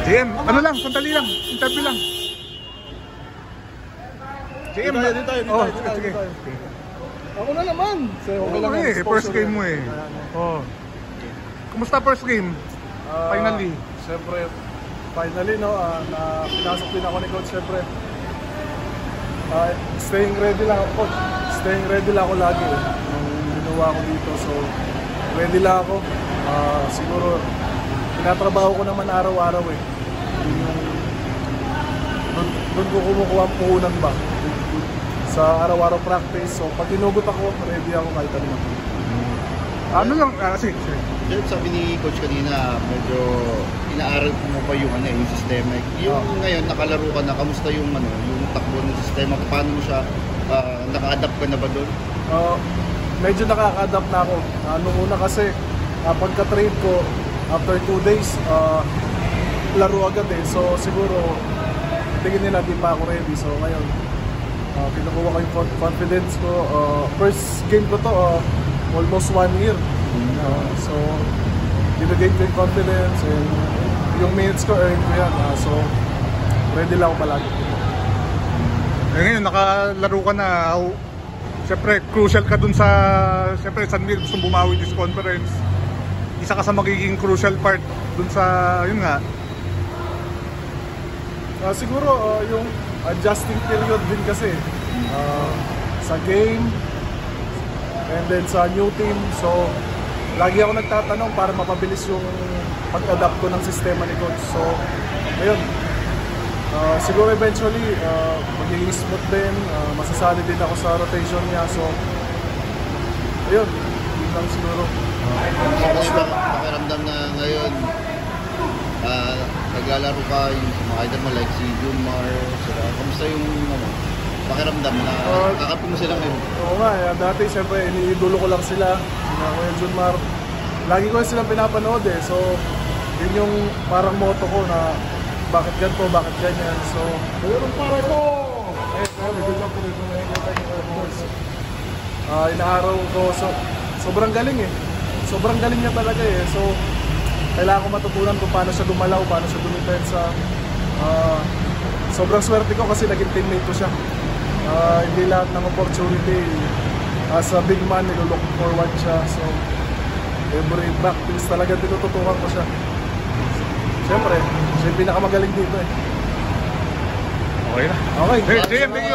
GM, ano lang, sandali lang, interview lang. GM, dito tayo. Sige. Ako na naman. Okay lang first game mo eh. Oh. Kumusta first game? Finally. Siyempre, finally no, na pinasok din ako ni coach siyempre. Staying ready lang ako, coach. Staying ready lang ako lagi nung ginawa ko dito. So, ready lang ako. Siguro, tinatrabaho ko naman araw-araw eh. Doon ko kumukuha ang puhunan ba sa araw-araw practice. So pag tinugot ako, ready ako kahit ano. Ano lang, sige. Sabi ni coach kanina, medyo inaaral mo pa yung yung sistema. Yung ngayon nakalaro ka na, kamusta yung yung takbo ng sistema? Paano mo siya naka-adapt ka na ba doon? Medyo nakaka-adapt na ako. Nung una kasi pagka-trade ko after 2 days, laro agad eh. So siguro tingin nila di pa ako ready. So ngayon kinukuha ko yung confidence ko. First game ko to, almost 1 year. So, binigay ko yung confidence and yung minutes ko, earn ko yan. So, ready lang ako palagi. Ngayon, nakalaro ka na. Siyempre, crucial ka dun sa... Siyempre, San Miguel gustong bumawi this conference. Isa ka sa magiging crucial part dun sa... Yun nga. Siguro, yung adjusting period din kasi sa game and then sa new team. So lagi ako nagtatanong para mapabilis yung pag-adapt ko ng sistema ni coach. So ayun, siguro eventually magiging smooth din, masasali din ako sa rotation niya. So ayun, yun lang siguro. Pakiramdam na ngayon naglalaro ka yung mga idol mo like si Junmar, kamusta yung pakiramdam na kakapin mo sila ngayon? Oo nga, dati siyempre iniidolo ko lang sila, Kuya Junmar. Lagi ko silang pinapanood eh, so yun yung parang motto ko na bakit ganito, bakit ganyan. So, mayroon para ko! Inaaraw ko, so sobrang galing eh. Sobrang galing niya talaga eh. So, kailangan ko matutunan kung paano siya gumalaw, paano siya dumipensa. Sobrang swerte ko kasi naging teammate ko siya. Hindi lahat ng opportunity as a big man, nilulook forward siya. So, every practice talaga tinututukan ko siya. Siyempre, siya yung pinakamagaling dito eh. Okay na. Okay. Hey, GM, thank you.